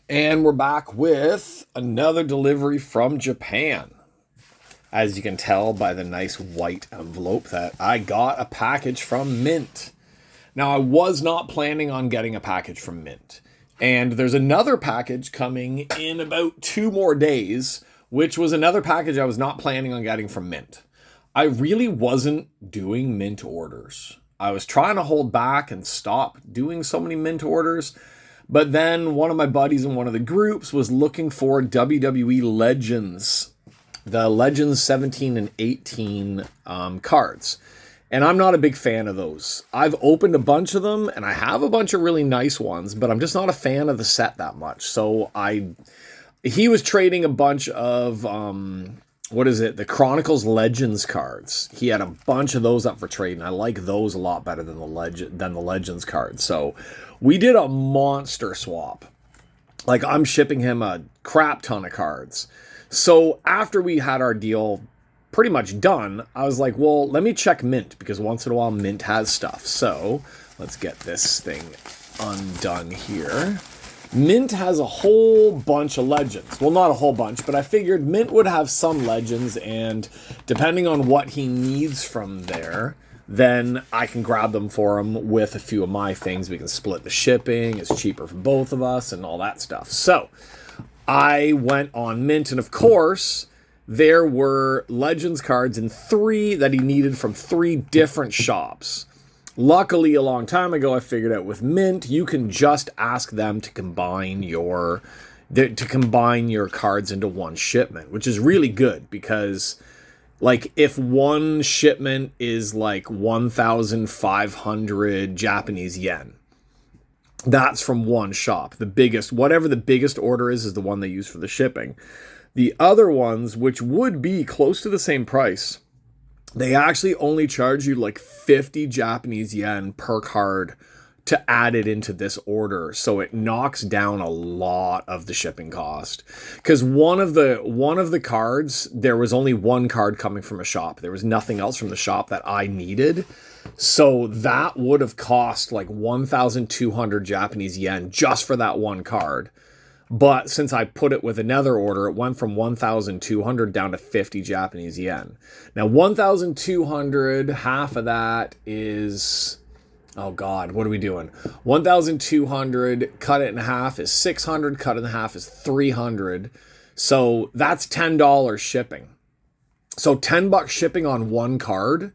And we're back with another delivery from Japan. As you can tell by the nice white envelope that I got a package from Mint. Now, I was not planning on getting a package from Mint. And there's another package coming in about 2 more days, which was another package I was not planning on getting from Mint. I really wasn't doing Mint orders. I was trying to hold back and stop doing so many Mint orders. But then one of my buddies in one of the groups was looking for WWE Legends, the Legends 17 and 18 cards. And I'm not a big fan of those. I've opened a bunch of them, and I have a bunch of really nice ones, but I'm just not a fan of the set that much. So he was trading a bunch of, the Chronicles Legends cards. He had a bunch of those up for trade, and I like those a lot better than the Legends cards. So we did a monster swap. Like, I'm shipping him a crap ton of cards. So after we had our deal pretty much done, I was like, well, let me check Mint, because once in a while Mint has stuff. So let's get this thing undone here. Mint has a whole bunch of Legends. Well, not a whole bunch, but I figured Mint would have some Legends, and depending on what he needs from there, then I can grab them for him with a few of my things. We can split the shipping. It's cheaper for both of us and all that stuff. So I went on Mint, and of course, there were Legends cards in 3 that he needed from 3 different shops. Luckily, a long time ago, I figured out with Mint, you can just ask them to combine your cards into one shipment, which is really good because, like, if one shipment is like 1,500 Japanese yen, that's from one shop. Whatever the biggest order is the one they use for the shipping. The other ones, which would be close to the same price, they actually only charge you like 50 Japanese yen per card to add it into this order. So it knocks down a lot of the shipping cost. Because one of the cards, there was only one card coming from a shop. There was nothing else from the shop that I needed. So that would have cost like 1,200 Japanese yen just for that one card. But since I put it with another order, it went from 1,200 down to 50 Japanese yen. Now, 1,200, half of that is, oh God, what are we doing? 1,200, cut it in half is 600, cut it in half is 300. So that's $10 shipping. So $10 shipping on one card,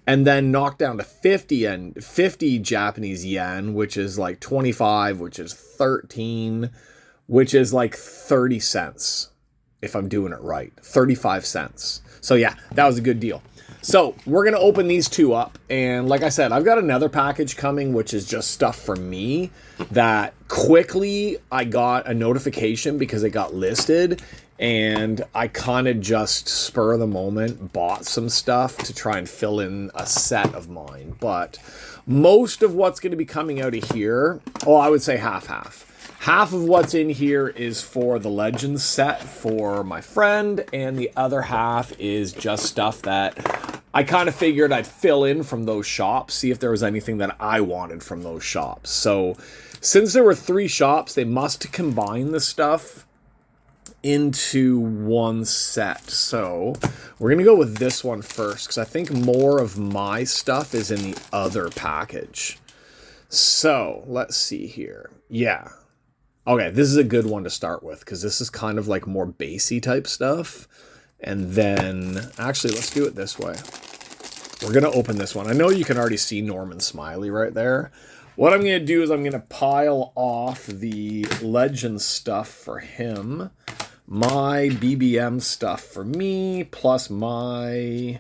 and then knock down to 50 Japanese yen, which is like 25, which is 13, which is like 30 cents, if I'm doing it right. 35 cents. So yeah, that was a good deal. So we're going to open these 2 up. And like I said, I've got another package coming, which is just stuff for me that quickly I got a notification because it got listed. And I kind of just spur of the moment bought some stuff to try and fill in a set of mine. But most of what's going to be coming out of here, I would say half. Half of what's in here is for the Legends set for my friend, and the other half is just stuff that I kind of figured I'd fill in from those shops, see if there was anything that I wanted from those shops. So since there were 3 shops, they must combine the stuff into one set. So we're going to go with this one first, because I think more of my stuff is in the other package. So let's see here. Yeah. Okay, this is a good one to start with, because this is kind of like more bassy type stuff. And then, actually, let's do it this way. We're going to open this one. I know you can already see Norman Smiley right there. What I'm going to do is I'm going to pile off the Legends stuff for him, my BBM stuff for me, plus my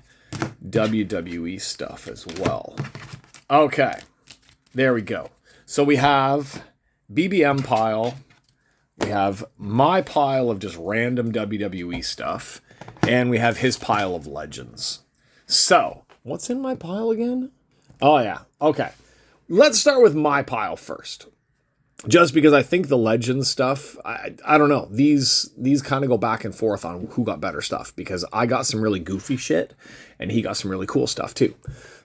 WWE stuff as well. Okay, there we go. So we have BBM pile, we have my pile of just random WWE stuff, and we have his pile of Legends. So, what's in my pile again? Oh yeah, okay. Let's start with my pile first. Just because I think the Legends stuff, I don't know, these kind of go back and forth on who got better stuff, because I got some really goofy shit, and he got some really cool stuff too.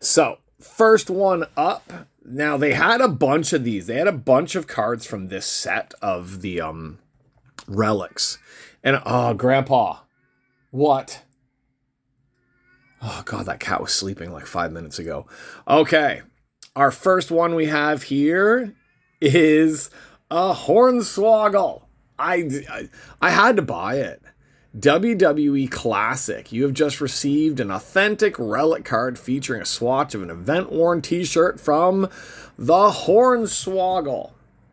So, first one up. Now, they had a bunch of these. They had a bunch of cards from this set of the relics. And, oh, Grandpa. What? Oh, God, that cat was sleeping like 5 minutes ago. Okay. Our first one we have here is a Hornswoggle. I had to buy it. WWE Classic. You have just received an authentic relic card featuring a swatch of an event-worn t-shirt from the Hornswoggle.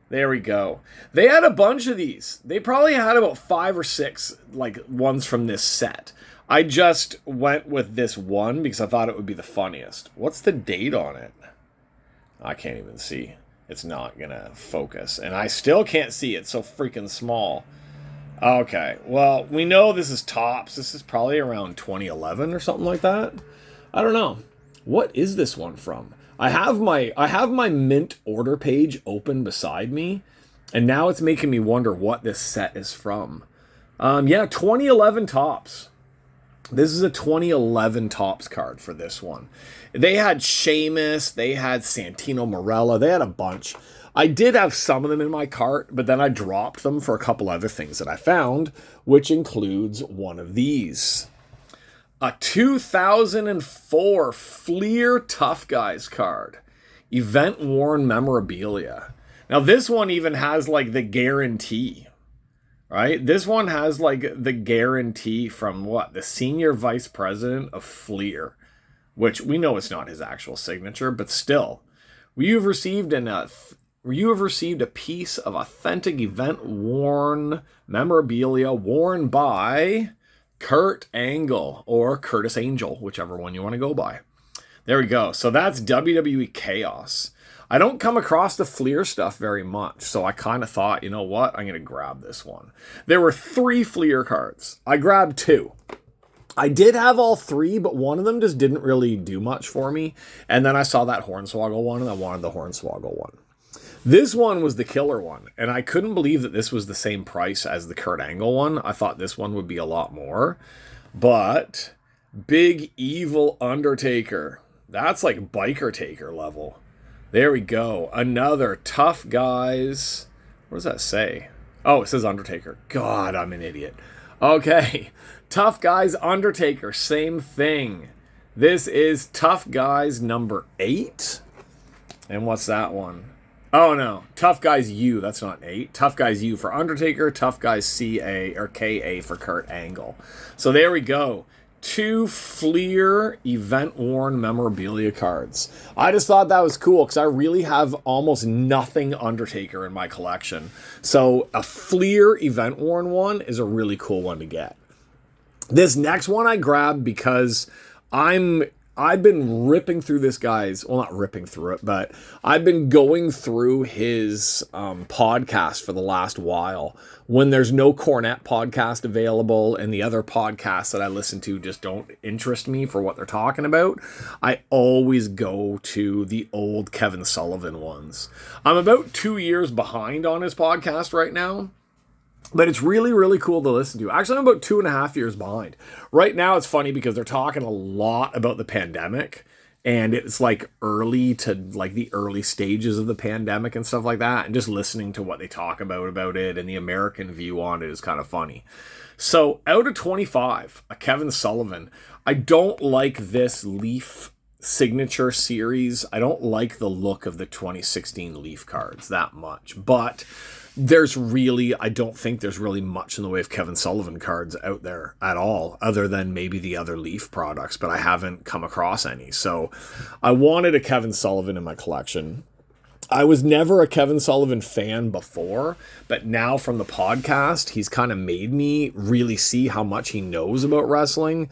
There we go. They had a bunch of these. They probably had about 5 or 6 like ones from this set. I just went with this one because I thought it would be the funniest. What's the date on it? I can't even see. It's not gonna focus. And I still can't see. It's so freaking small. Okay, well, we know this is Topps. This is probably around 2011 or something like that. I don't know. What is this one from? I have my mint order page open beside me, and now it's making me wonder what this set is from. Yeah, 2011 Topps. This is a 2011 Topps card for this one. They had Sheamus, they had Santino Marella, they had a bunch. I did have some of them in my cart, but then I dropped them for a couple other things that I found, which includes one of these. A 2004 Fleer Tough Guys card. Event-worn memorabilia. Now, this one even has, like, the guarantee. Right? This one has, like, the guarantee from, what? The senior vice president of Fleer. Which, we know it's not his actual signature, but still. You have received a piece of authentic event-worn memorabilia worn by Kurt Angle or Curtis Angel, whichever one you want to go by. There we go. So that's WWE Chaos. I don't come across the Fleer stuff very much, so I kind of thought, you know what, I'm going to grab this one. There were 3 Fleer cards. I grabbed 2. I did have all 3, but one of them just didn't really do much for me. And then I saw that Hornswoggle one, and I wanted the Hornswoggle one. This one was the killer one, and I couldn't believe that this was the same price as the Kurt Angle one. I thought this one would be a lot more. But Big Evil Undertaker. That's like Biker Taker level. There we go. Another Tough Guys. What does that say? Oh, it says Undertaker. God, I'm an idiot. Okay. Tough Guys Undertaker. Same thing. This is Tough Guys number 8. And what's that one? Oh, no. Tough Guys U. That's not 8. Tough Guys U for Undertaker. Tough Guys CA or KA for Kurt Angle. So there we go. 2 Fleer event-worn memorabilia cards. I just thought that was cool because I really have almost nothing Undertaker in my collection. So a Fleer event-worn one is a really cool one to get. This next one I grabbed because I've been ripping through this guy's, well, not ripping through it, but I've been going through his podcast for the last while when there's no Cornette podcast available and the other podcasts that I listen to just don't interest me for what they're talking about. I always go to the old Kevin Sullivan ones. I'm about 2 years behind on his podcast right now. But it's really, really cool to listen to. Actually, I'm about 2.5 years behind. Right now, it's funny because they're talking a lot about the pandemic. And it's like early to like the early stages of the pandemic and stuff like that. And just listening to what they talk about it and the American view on it is kind of funny. So out of 25, a Kevin Sullivan. I don't like this Leaf signature series. I don't like the look of the 2016 Leaf cards that much. But I don't think there's really much in the way of Kevin Sullivan cards out there at all, other than maybe the other Leaf products, but I haven't come across any. So I wanted a Kevin Sullivan in my collection. I was never a Kevin Sullivan fan before, but now from the podcast, he's kind of made me really see how much he knows about wrestling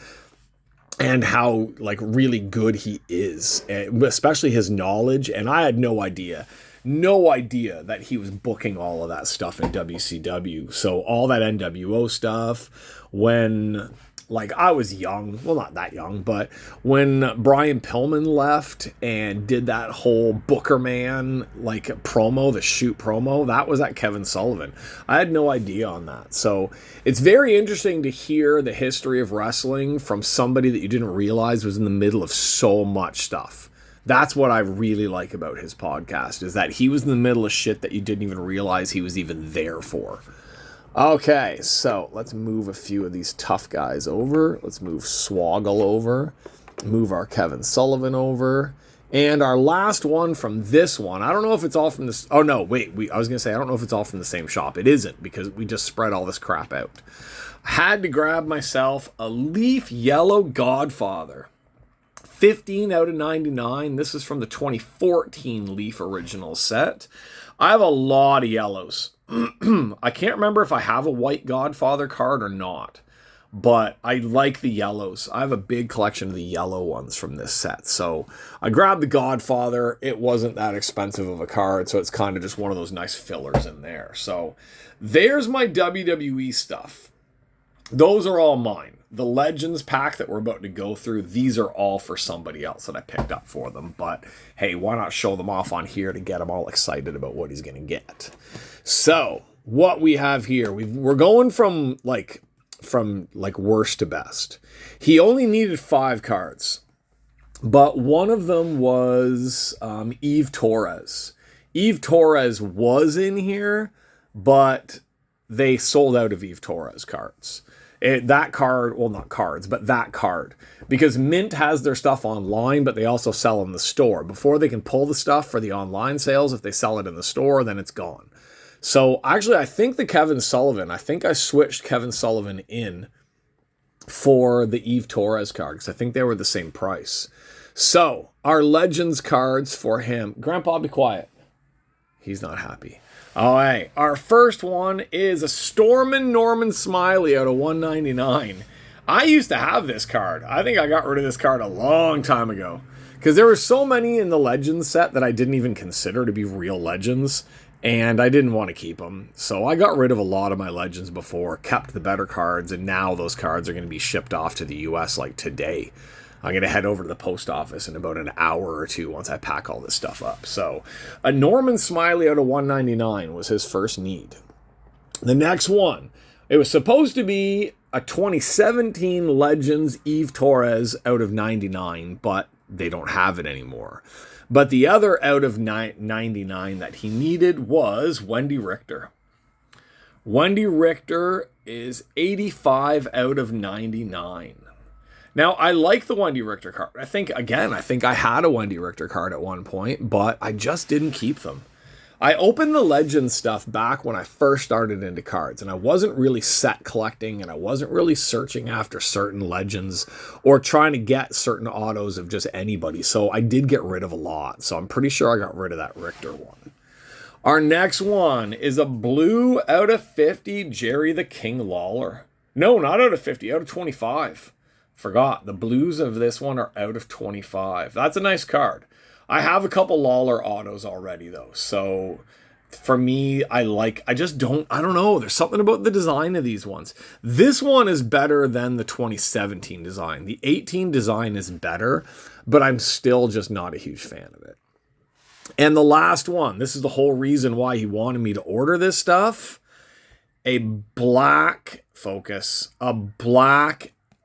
and how like really good he is, especially his knowledge. And I had no idea that he was booking all of that stuff in WCW. So all that NWO stuff, when like I was young, well, not that young, but when Brian Pillman left and did that whole Booker Man like promo, the shoot promo, that was at Kevin Sullivan. I had no idea on that. So it's very interesting to hear the history of wrestling from somebody that you didn't realize was in the middle of so much stuff That's what I really like about his podcast, is that he was in the middle of shit that you didn't even realize he was even there for. Okay, so let's move a few of these tough guys over. Let's move Swoggle over. Move our Kevin Sullivan over. And our last one from this one, I don't know if it's all from this. Oh, no, wait. I was going to say, I don't know if it's all from the same shop. It isn't, because we just spread all this crap out. I had to grab myself a Leaf Yellow Godfather. 15 out of 99. This is from the 2014 Leaf Original set. I have a lot of yellows. I can't remember if I have a white Godfather card or not, but I like the yellows. I have a big collection of the yellow ones from this set. So I grabbed the Godfather. It wasn't that expensive of a card, so it's kind of just one of those nice fillers in there. So there's my WWE stuff. Those are all mine. The Legends pack that we're about to go through, these are all for somebody else that I picked up for them. But hey, why not show them off on here to get them all excited about what he's going to get? So what we have here, we're going from worst to best. He only needed 5 cards, but one of them was Eve Torres. Eve Torres was in here, but they sold out of Eve Torres cards. That card, well, not cards, but that card. Because Mint has their stuff online, but they also sell in the store. Before they can pull the stuff for the online sales, if they sell it in the store, then it's gone. So actually, I think the Kevin Sullivan, I think I switched Kevin Sullivan in for the Eve Torres card, because I think they were the same price. So our Legends cards for him. Grandpa, be quiet. He's not happy. All right, our first one is a Stormin' Norman Smiley out of 199. I used to have this card. I think I got rid of this card a long time ago, because there were so many in the Legends set that I didn't even consider to be real Legends, and I didn't want to keep them. So I got rid of a lot of my Legends before, kept the better cards, and now those cards are going to be shipped off to the US like today. I'm going to head over to the post office in about an hour or two once I pack all this stuff up. So a Norman Smiley out of 199 was his first need. The next one, it was supposed to be a 2017 Legends Eve Torres out of 99, but they don't have it anymore. But the other out of 99 that he needed was Wendy Richter. Wendy Richter is 85 out of 99. Now, I like the Wendy Richter card. I think I had a Wendy Richter card at one point, but I just didn't keep them. I opened the Legends stuff back when I first started into cards, and I wasn't really set collecting, and I wasn't really searching after certain Legends or trying to get certain autos of just anybody, so I did get rid of a lot. So I'm pretty sure I got rid of that Richter one. Our next one is a blue out of 50 Jerry the King Lawler. No, not out of 50, out of 25. Forgot, the blues of this one are out of 25. That's a nice card. I have a couple Lawler autos already, though. So for me, I don't know. There's something about the design of these ones. This one is better than the 2017 design. The 18 design is better, but I'm still just not a huge fan of it. And the last one, this is the whole reason why he wanted me to order this stuff. A black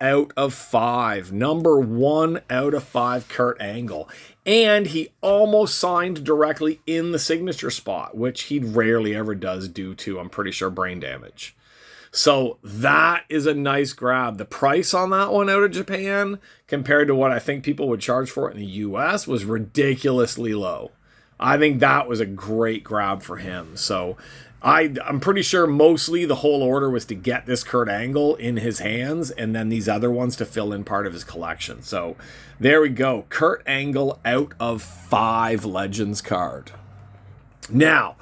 out of 5. Number 1 out of 5 Kurt Angle. And he almost signed directly in the signature spot, which he rarely ever does due to, I'm pretty sure, brain damage. So that is a nice grab. The price on that one out of Japan, compared to what I think people would charge for it in the US, was ridiculously low. I think that was a great grab for him. So I'm pretty sure mostly the whole order was to get this Kurt Angle in his hands and then these other ones to fill in part of his collection. So there we go. Kurt Angle out of 5 Legends card. Now,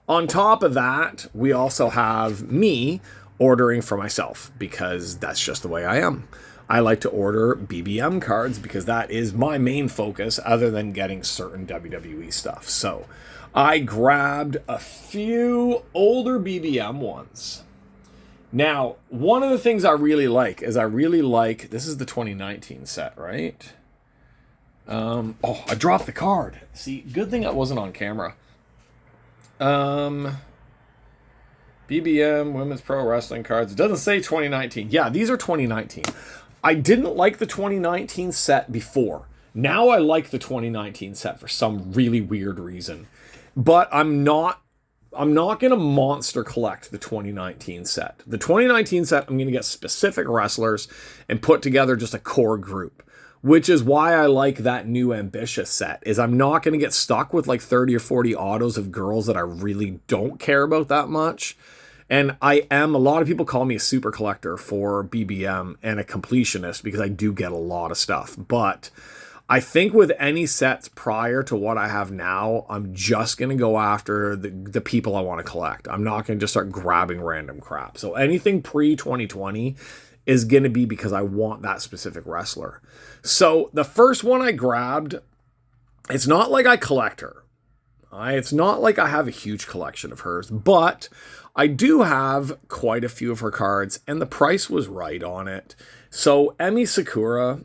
on top of that, we also have me ordering for myself, because that's just the way I am. I like to order BBM cards because that is my main focus other than getting certain WWE stuff. So I grabbed a few older BBM ones. Now, one of the things I really like is this is the 2019 set, right? I dropped the card. See, good thing I wasn't on camera. BBM, Women's Pro Wrestling cards. It doesn't say 2019. Yeah, these are 2019. I didn't like the 2019 set before Now I like the 2019 set for some really weird reason. But I'm not going to monster collect the 2019 set. The 2019 set, I'm going to get specific wrestlers and put together just a core group, which is why I like that new Ambitious set, is I'm not going to get stuck with like 30 or 40 autos of girls that I really don't care about that much. And a lot of people call me a super collector for BBM and a completionist because I do get a lot of stuff. But I think with any sets prior to what I have now, I'm just going to go after the people I want to collect. I'm not going to just start grabbing random crap. So anything pre-2020 is going to be because I want that specific wrestler. So the first one I grabbed, it's not like I collect her. It's not like I have a huge collection of hers, but I do have quite a few of her cards, and the price was right on it. So Emi Sakura,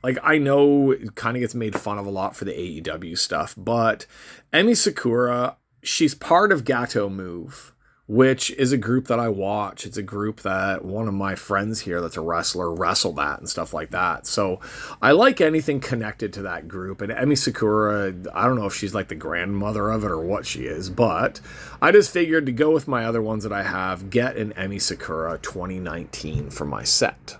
like, I know it kind of gets made fun of a lot for the AEW stuff, but Emi Sakura, she's part of Gato Move, which is a group that I watch. It's a group that one of my friends here that's a wrestler wrestled at and stuff like that. So I like anything connected to that group. And Emi Sakura, I don't know if she's like the grandmother of it or what she is, but I just figured to go with my other ones that I have, get an Emi Sakura 2019 for my set.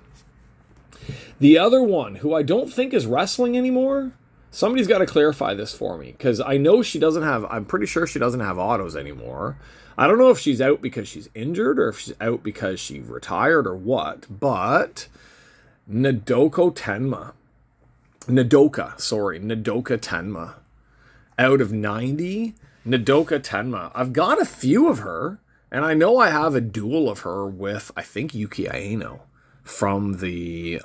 The other one, who I don't think is wrestling anymore, somebody's got to clarify this for me, because I know she doesn't have, I'm pretty sure she doesn't have autos anymore. I don't know if she's out because she's injured or if she's out because she retired or what, but Nodoka Tenma. Out of 90, Nodoka Tenma. I've got a few of her, and I know I have a duel of her with, I think, Yuki Aino from the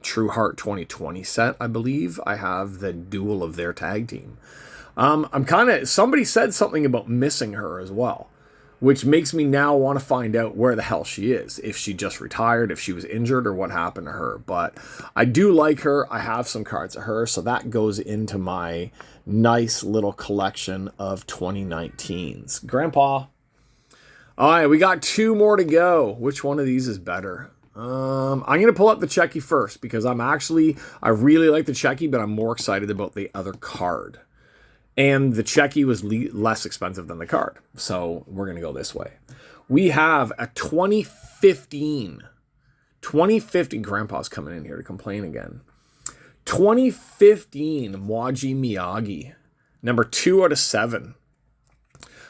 True Heart 2020 set, I believe. I have the duel of their tag team. Somebody said something about missing her as well, which makes me now want to find out where the hell she is. If she just retired, if she was injured, or what happened to her. But I do like her. I have some cards of her, so that goes into my nice little collection of 2019s. Grandpa. All right, we got 2 more to go. Which one of these is better? I'm going to pull up the Checky first because I really like the Checky, but I'm more excited about the other card. And the Checky was less expensive than the card. So we're going to go this way. We have a 2015. Grandpa's coming in here to complain again. 2015 Maji Miyagi. Number 2 out of 7.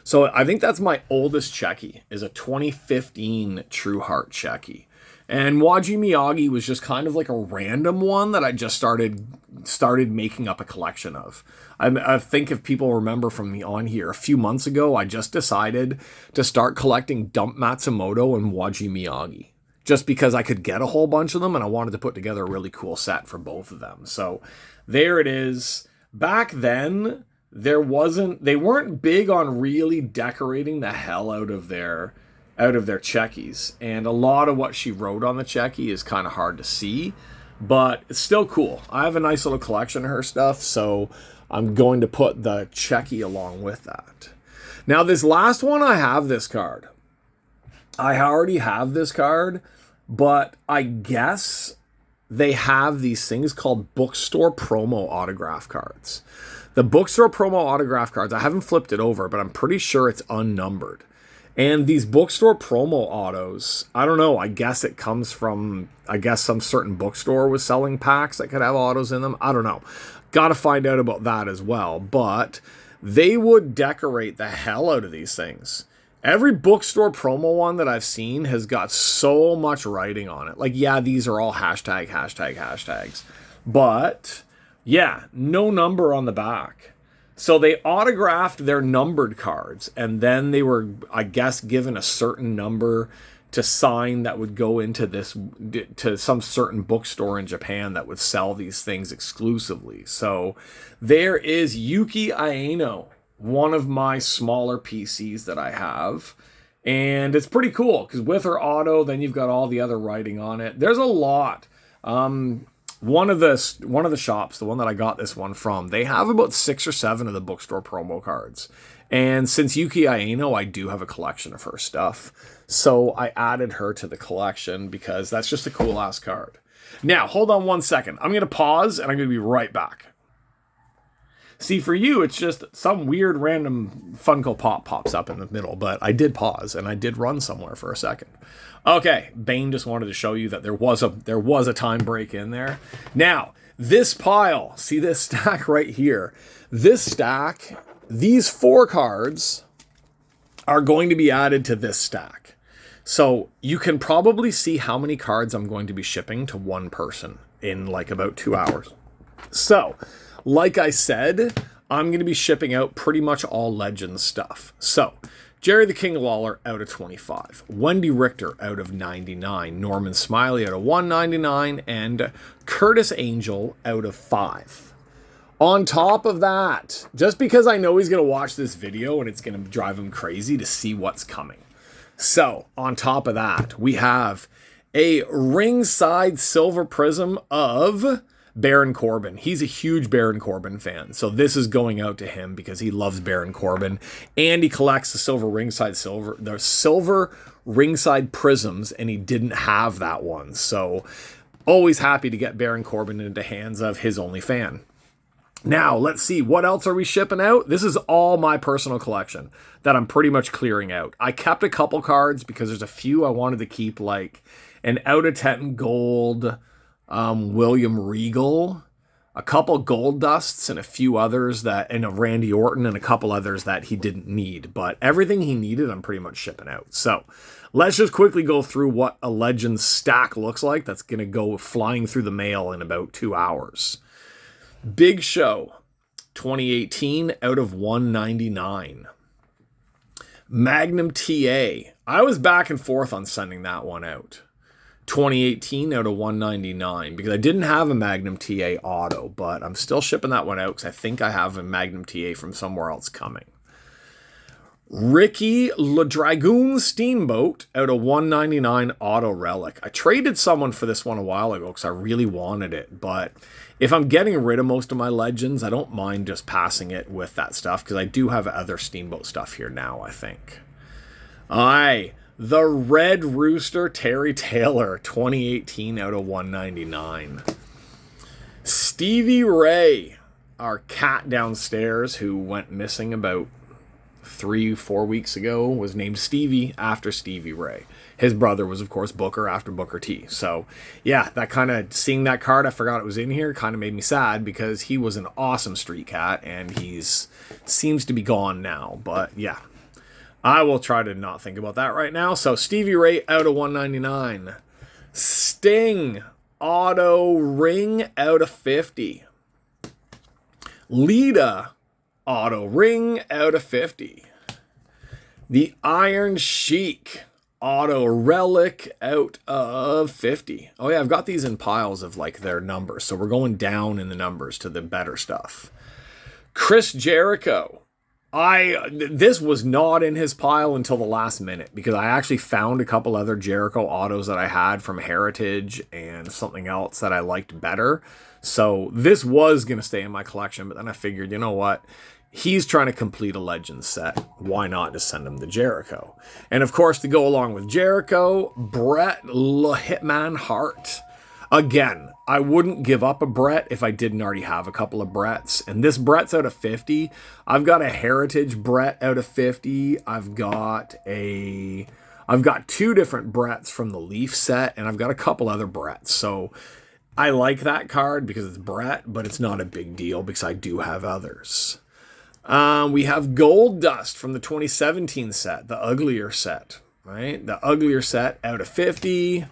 So I think that's my oldest Checky, is a 2015 True Heart Checky. And Maji Miyagi was just kind of like a random one that I just started making up a collection of. I think if people remember from me on here, a few months ago, I just decided to start collecting Dump Matsumoto and Maji Miyagi. Just because I could get a whole bunch of them and I wanted to put together a really cool set for both of them. So there it is. Back then, they weren't big on really decorating the hell out of their Checkies, and a lot of what she wrote on the Checky is kind of hard to see, but it's still cool. I have a nice little collection of her stuff, so I'm going to put the Checky along with that. Now this last one, I have this card. I already have this card, but I guess they have these things called bookstore promo autograph cards. The bookstore promo autograph cards, I haven't flipped it over, but I'm pretty sure it's unnumbered. And these bookstore promo autos, I don't know, I guess it comes from, some certain bookstore was selling packs that could have autos in them. I don't know. Got to find out about that as well. But they would decorate the hell out of these things. Every bookstore promo one that I've seen has got so much writing on it. Like, yeah, these are all hashtags. But, yeah, no number on the back. So they autographed their numbered cards, and then they were, I guess, given a certain number to sign that would go to some certain bookstore in Japan that would sell these things exclusively. So there is Yuki Aino, one of my smaller PCs that I have. And it's pretty cool, because with her auto, then you've got all the other writing on it. There's a lot. One of the shops, the one that I got this one from, they have about 6 or 7 of the bookstore promo cards. And since Yuki Aino, I do have a collection of her stuff. So I added her to the collection because that's just a cool ass card. Now, hold on 1 second. I'm going to pause and I'm going to be right back. See, for you, it's just some weird random Funko Pop pops up in the middle, but I did pause and I did run somewhere for a second. Okay, Bane just wanted to show you that there was a time break in there. Now, this pile, see this stack right here? This stack, these 4 cards are going to be added to this stack. So you can probably see how many cards I'm going to be shipping to one person in like about 2 hours. So, like I said, I'm going to be shipping out pretty much all Legends stuff. So, Jerry the King Lawler out of 25, Wendy Richter out of 99, Norman Smiley out of 199, and Curtis Angel out of 5. On top of that, just because I know he's going to watch this video and it's going to drive him crazy to see what's coming. So, on top of that, we have a ringside silver prism of Baron Corbin. He's a huge Baron Corbin fan, so this is going out to him because he loves Baron Corbin, and he collects the silver ringside prisms, and he didn't have that one. So, always happy to get Baron Corbin into the hands of his only fan. Now, let's see, what else are we shipping out? This is all my personal collection that I'm pretty much clearing out. I kept a couple cards because there's a few I wanted to keep, like an out of 10 gold William Regal, a couple gold dusts, and a few others and a Randy Orton and a couple others that he didn't need. But everything he needed, I'm pretty much shipping out. So let's just quickly go through what a Legends stack looks like. That's going to go flying through the mail in about 2 hours. Big Show, 2018 out of 199. Magnum TA. I was back and forth on sending that one out. 2018 out of 199 because I didn't have a Magnum TA auto, but I'm still shipping that one out because I think I have a Magnum TA from somewhere else coming. Ricky Le Dragoon Steamboat out of 199 auto relic. I traded someone for this one a while ago because I really wanted it, but if I'm getting rid of most of my Legends, I don't mind just passing it with that stuff because I do have other Steamboat stuff here now, I think. The Red Rooster Terry Taylor, 2018 out of 199. Stevie Ray, our cat downstairs who went missing about 3-4 weeks ago, was named Stevie after Stevie Ray. His brother was, of course, Booker after Booker T. So, yeah, that kind of, seeing that card, I forgot it was in here, kind of made me sad because he was an awesome street cat and seems to be gone now. But, yeah, I will try to not think about that right now. So, Stevie Ray out of 199. Sting auto ring out of 50. Lita auto ring out of 50. The Iron Sheik auto relic out of 50. Oh yeah, I've got these in piles of like their numbers, so we're going down in the numbers to the better stuff. Chris Jericho. This was not in his pile until the last minute because I actually found a couple other Jericho autos that I had from Heritage and something else that I liked better. So this was going to stay in my collection, but then I figured, you know what? He's trying to complete a Legends set. Why not just send him to Jericho? And of course, to go along with Jericho, Bret Le Hitman Hart. Again, I wouldn't give up a Bret if I didn't already have a couple of Brets. And this Bret's out of 50. I've got a Heritage Bret out of 50. I've got 2 different Brets from the Leaf set, and I've got a couple other Brets. So I like that card because it's Bret, but it's not a big deal because I do have others. We have Gold Dust from the 2017 set, the uglier set, right? The uglier set out of 50.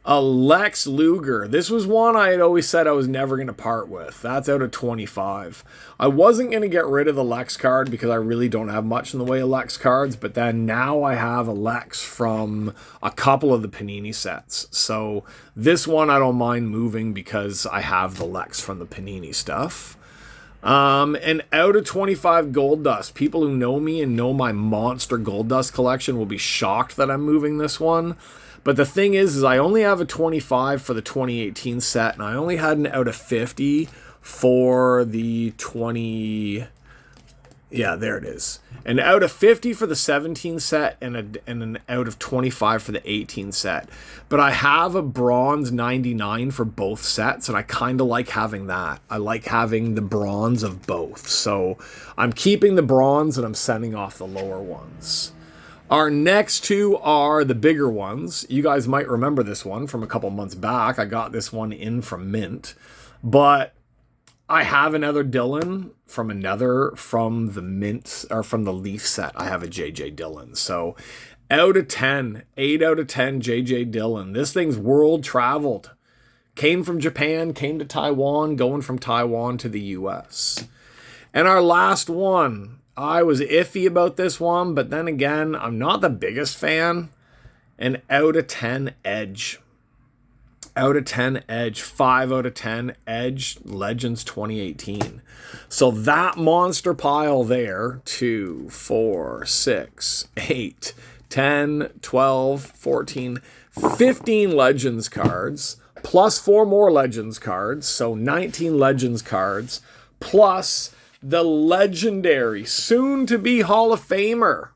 Lex Luger. This was one I had always said I was never going to part with. That's out of 25. I wasn't going to get rid of the Lex card because I really don't have much in the way of Lex cards, but then now I have a Lex from a couple of the Panini sets. So this one I don't mind moving because I have the Lex from the Panini stuff. And out of 25 Gold Dust, people who know me and know my monster Gold Dust collection will be shocked that I'm moving this one. But the thing is I only have a 25 for the 2018 set, and I only had an out of 50 for the Yeah, there it is. And out of 50 for the 17 set and an out of 25 for the 18 set. But I have a bronze 99 for both sets, and I kind of like having that. I like having the bronze of both. So I'm keeping the bronze and I'm sending off the lower ones. Our next two are the bigger ones. You guys might remember this one from a couple months back. I got this one in from Mint. But I have another Dylan from the Mint, or from the Leaf set. I have a JJ Dillon. So out of 10, 8 out of 10 JJ Dillon. This thing's world traveled. Came from Japan, came to Taiwan, going from Taiwan to the US. And our last one, I was iffy about this one, but then again, I'm not the biggest fan. An out of 10 Edge. Out of 10 Edge, 5 out of 10 Edge Legends 2018. So that monster pile there, 2, 4, 6, 8, 10, 12, 14, 15 Legends cards, plus 4 more Legends cards, so 19 Legends cards, plus the legendary, soon-to-be Hall of Famer.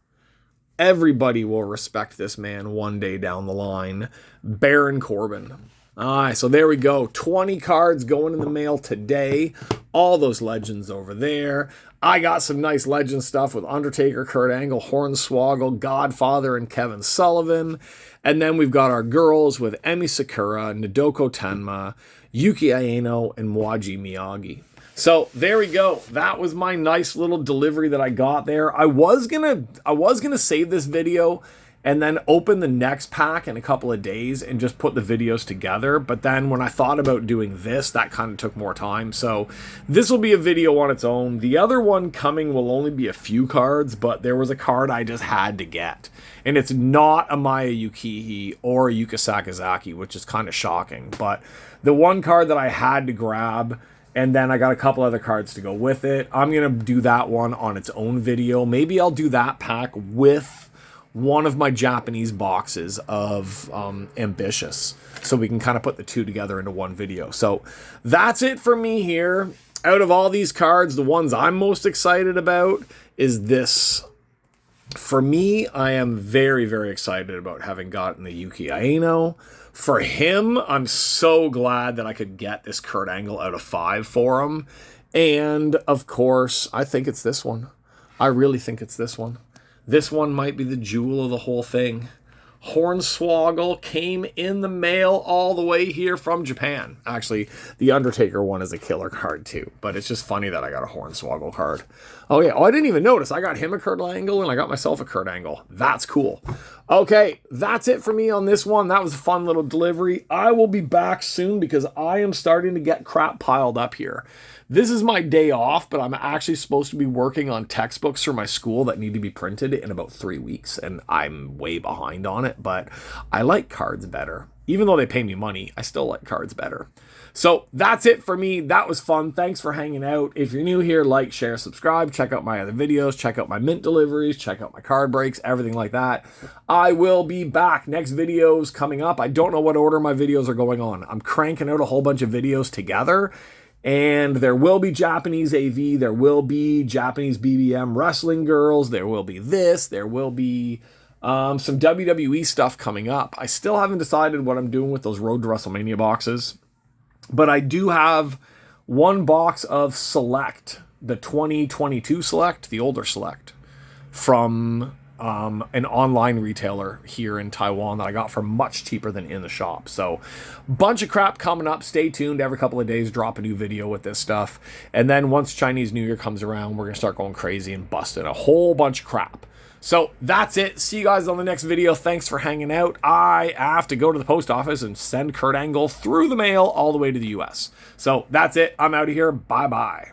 Everybody will respect this man one day down the line, Baron Corbin. All right, so there we go. 20 cards going in the mail today. All those legends over there. I got some nice legend stuff with Undertaker, Kurt Angle, Hornswoggle, Godfather, and Kevin Sullivan. And then we've got our girls with Emi Sakura, Nadoko Tenma, Yuki Aino, and Mwaji Miyagi. So there we go. That was my nice little delivery that I got there. I was gonna save this video and then open the next pack in a couple of days and just put the videos together. But then when I thought about doing this, that kind of took more time. So this will be a video on its own. The other one coming will only be a few cards, but there was a card I just had to get. And it's not a Maya Yukihi or a Yuka Sakazaki, which is kind of shocking. But the one card that I had to grab, and then I got a couple other cards to go with it. I'm going to do that one on its own video. Maybe I'll do that pack with one of my Japanese boxes of Ambitious, so we can kind of put the two together into one video. So that's it for me here. Out of all these cards, the ones I'm most excited about is this. For me, I am very, very excited about having gotten the Yuki Aino. For him, I'm so glad that I could get this Kurt Angle out of 5 for him. And, of course, I think it's this one. I really think it's this one. This one might be the jewel of the whole thing. Hornswoggle came in the mail all the way here from Japan. Actually, the Undertaker one is a killer card too, but it's just funny that I got a Hornswoggle card. Oh yeah, I didn't even notice. I got him a Kurt Angle and I got myself a Kurt Angle. That's cool. Okay, that's it for me on this one. That was a fun little delivery. I will be back soon because I am starting to get crap piled up here. This is my day off, but I'm actually supposed to be working on textbooks for my school that need to be printed in about 3 weeks, and I'm way behind on it, but I like cards better. Even though they pay me money, I still like cards better. So that's it for me. That was fun. Thanks for hanging out. If you're new here, like, share, subscribe. Check out my other videos. Check out my Mint deliveries. Check out my card breaks, everything like that. I will be back. Next videos coming up. I don't know what order my videos are going on. I'm cranking out a whole bunch of videos together. And there will be Japanese AV, there will be Japanese BBM wrestling girls, there will be this, there will be some WWE stuff coming up. I still haven't decided what I'm doing with those Road to WrestleMania boxes, but I do have one box of Select, the 2022 Select, the older Select, from an online retailer here in Taiwan that I got for much cheaper than in the shop. So bunch of crap coming up. Stay tuned. Every couple of days drop a new video with this stuff, and then once Chinese New Year comes around, we're gonna start going crazy and busting a whole bunch of crap. So that's it. See you guys on the next video. Thanks for hanging out. I have to go to the post office and send Kurt Angle through the mail all the way to the US. So that's it. I'm out of here. Bye bye.